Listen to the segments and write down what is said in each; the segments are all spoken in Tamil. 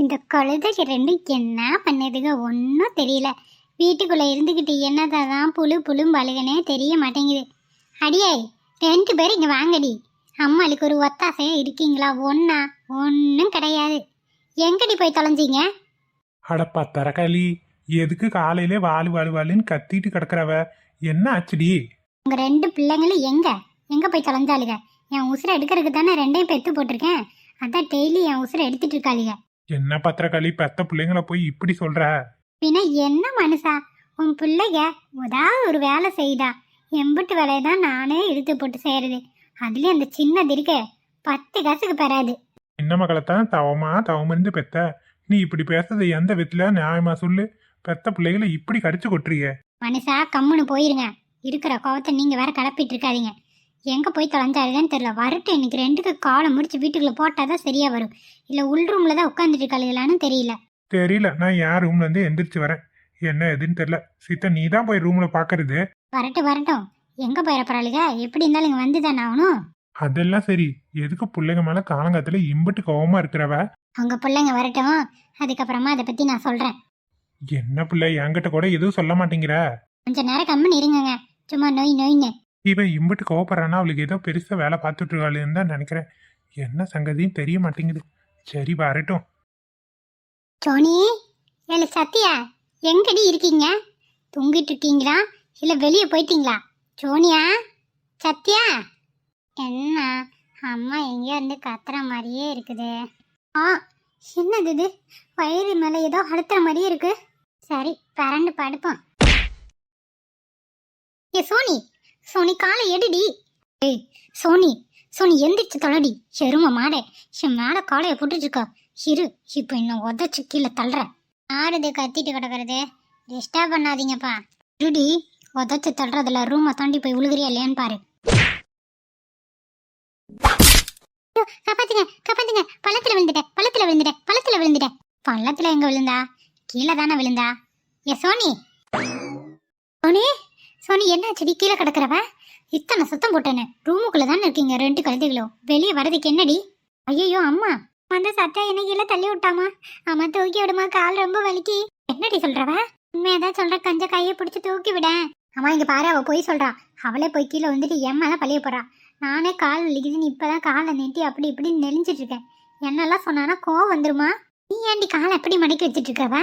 இந்த கழுதைக்கு ரெண்டும் என்ன பண்ணதுங்க ஒன்றும் தெரியல. வீட்டுக்குள்ளே இருந்துக்கிட்டு என்னதான் புழு புழும் பழுகனே தெரிய மாட்டேங்குது. அடியாய் 2 பேரும் இங்கே வாங்கடி. அம்மாளுக்கு ஒரு ஒத்தாசையாக இருக்கீங்களா? ஒன்றும் கிடையாது. எங்கடி போய் தொலைஞ்சிங்க? அடப்பா தரக்காளி, எதுக்கு காலையிலே வாழுன்னு கத்திட்டு கிடக்குறவ? என்ன ஆச்சுடி? உங்கள் 2 பிள்ளைங்களும் எங்கே போய் தொலைஞ்சாளுங்க? என் உசுரை எடுக்கிறதுக்கு தானே 2ஐயும் பெற்று போட்டிருக்கேன். அதான் டெய்லி என் உசுரை எடுத்துட்டு இருக்காளுங்க. என்ன பத்திரக்காளி, பெத்த பிள்ளைங்கள போய் இப்படி சொல்ற? பின்ன என்ன மனுஷா, உன் பிள்ளைங்க ஏதாவது ஒரு வேலை செய்தா எம்பிட்டு வேலையை தான் நானே இழுத்து போட்டு செய்யறது. அதுலயும் அந்த சின்னது இருக்க 10 காசுக்கு பெறாது. சின்ன மகளைத்தான் தவமிருந்து பெத்த நீ இப்படி பேசுறது எந்த விதத்துல நியாயமா சொல்லு? பெத்த பிள்ளைகளை இப்படி கடிச்சு கொட்டுறிய? மனுஷா கம்முன்னு போயிருங்க. இருக்கிற கோவத்தை நீங்க வேற கிளப்பிட்டு இருக்காதீங்க. எங்க போய் தொலைஞ்சாருன்னு தெரியல. வரட்டும், இன்னைக்கு 2க்கு காலை முடிச்சு வீட்டுக்குள்ள போட்டாதான் சரியா வரும். இல்ல உள் ரூம்ல தான் உட்காந்துட்டு இருக்காளுங்களான்னு தெரியல. தெரியல, நான் என் ரூம்ல இருந்து எந்திரிச்சு வரேன். என்ன எதுன்னு தெரியல. சீதா, நீ தான் போய் ரூம்ல பாக்குறது. வரட்டும், எங்க போயிட போறாளுங்க? எப்படி இருந்தாலும் இங்க வந்துதானே ஆகணும். அதெல்லாம் சரி, எதுக்கு பிள்ளைங்க மேல காலங்காத்துல இம்புட்டு கோவமா இருக்கிறவ? அவங்க பிள்ளைங்க வரட்டும், அதுக்கப்புறமா அதை பத்தி நான் சொல்றேன். என்ன பிள்ளை, என்கிட்ட கூட எதுவும் சொல்ல மாட்டேங்கிற? கொஞ்ச நேரம் கம்முன்னு இருங்கங்க. சும்மா நோயின்னு இவன் இம்புட்டு கோவப்படுறானா? அவளுக்கு ஏதோ பெருசா வேலை பார்த்துட்டு இருக்காளுன்னு தான் நினைக்கிறேன். என்ன சங்கதியும் தெரிய மாட்டேங்குது. சரி, வரட்டும். சோனி, ஏல சத்யா, எங்கடி இருக்கீங்க? தூங்கிட்டு இருக்கீங்களா இல்ல வெளியே போயிட்டீங்களா? சோனியா, சத்யா. என்ன அம்மா எங்கேயோ இருந்து கத்துற மாதிரியே இருக்குது. என்னது இது? வயிறு மேல ஏதோ அழுத்துற மாதிரியே இருக்கு. சரி, பரண்டு படுப்போம். ஏ சோனி காலை எடுடி. ஏய் சோனி எந்திரிச்சு தொலைடி. எரும மாடே, என் மேல காலையை போட்டுட்டு இருக்கா. இரு, இப்போ இன்னும் உதச்சு கீழே தள்ளுற. ஆடுது கத்திட்டு கிடக்குறது. டிஸ்டர்ப் பண்ணாதீங்கப்பா. இருடி, உதச்சு தள்ளுறதுல ரூமை தாண்டி போய் விழுகிறியா இல்லையான்னு பாரு. காப்பாத்துங்க, பள்ளத்துல விழுந்துட்டேன். பள்ளத்துல எங்க விழுந்தா? கீழே தானே விழுந்தா. ஏ சோனி என்னாச்சடி கீழே கிடக்குறவ? இத்தனை சத்தம் போட்டேன்னு ரூமுக்குள்ள தானே இருக்கீங்க 2 கழுதைகளும். வெளியே வரதுக்கு என்னடி? ஐயோ அம்மா, அந்த சத்தம் என்ன கீழே தள்ளி விட்டாமா. அம்மா தூக்கி விடுமா, கால் ரொம்ப வலிக்கு. என்னடி சொல்றவ? உண்மையாதான் சொல்ற, கஞ்ச கையை பிடிச்சி தூக்கி விட. அம்மா இங்க பாரு, அவ போய் சொல்றா. அவளே போய் கீழே வந்துட்டு என் மேல பழிய போறா. நானே கால் வலிக்குதுன்னு இப்பதான் காலை நீட்டி அப்படி இப்படின்னு நெளிஞ்சிட்டு இருக்கேன். என்னெல்லாம் சொன்னானா கோவம் வந்துருமா? நீ ஏண்டி காலை எப்படி மடக்கி வச்சிட்டு இருக்கவ?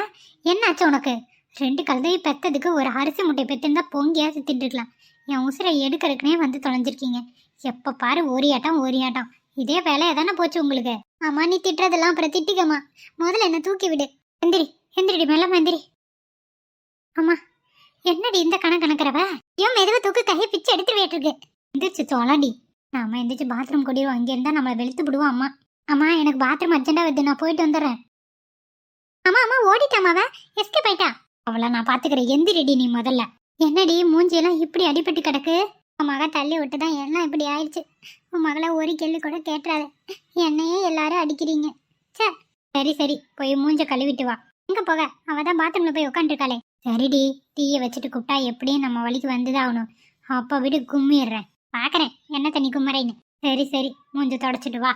என்னாச்சு உனக்கு? 2 கழுதையை பெத்ததுக்கு ஒரு அரிசி முட்டை பெத்திருந்தா பொங்கியா சுத்திட்டு இருக்கலாம். என் உசுரை எடுக்கிறதுக்குனே வந்து தொலைஞ்சிருக்கீங்க. எப்ப பாரு ஓரியாட்டம். இதே வேலையா தானே போச்சு உங்களுக்கு. ஆமா, நீ திட்டுறதெல்லாம் அப்புறம் திட்டிக்கம்மா. முதல்ல என்ன தூக்கி விடு. எந்திரிடி மேல எந்திரி. ஆமா, என்னடி இந்த கணக்கிறவ? ஏன் மெதுவா தூக்கு, கையை பிச்சு எடுத்து வேட்டிருக்கு. எந்திரிச்சு தோலாடி. நாம எந்திரிச்சு பாத்ரூம் கூடியோம். அங்கே இருந்தா நம்மளை வெளுத்து விடுவோம். அம்மா எனக்கு பாத்ரூம் அர்ஜென்டா வருது, நான் போயிட்டு வந்துடுறேன். அம்மா ஓடிட்டாமாவ, எஸ்கேப் ஆயிட்டா. அவளை நான் பாத்துக்கிறேன். எந்திரிடி நீ முதல்ல. என்னடி மூஞ்சியெல்லாம் இப்படி அடிபட்டு கிடக்கு? உன் மக தள்ளி விட்டுதான் எல்லாம் இப்படி ஆயிடுச்சு. உன் மகளை ஒரு கேள்வி கூட கேட்டுறாது. என்னையே எல்லாரும் அடிக்கிறீங்க. சரி போய் மூஞ்ச கழுவிட்டு வா. எங்க போக? அவதான் பாத்ரூம்ல போய் உட்காந்துருக்காளே. சரிடி, டீயை வச்சுட்டு கூப்பிட்டா எப்படியும் நம்ம வழிக்கு வந்துதான் ஆகணும். அப்ப விடு, கும்மிடுறேன். பாக்குறேன் என்ன தண்ணி கும்மறைன்னு. சரி மூஞ்ச தொடச்சிட்டு வா.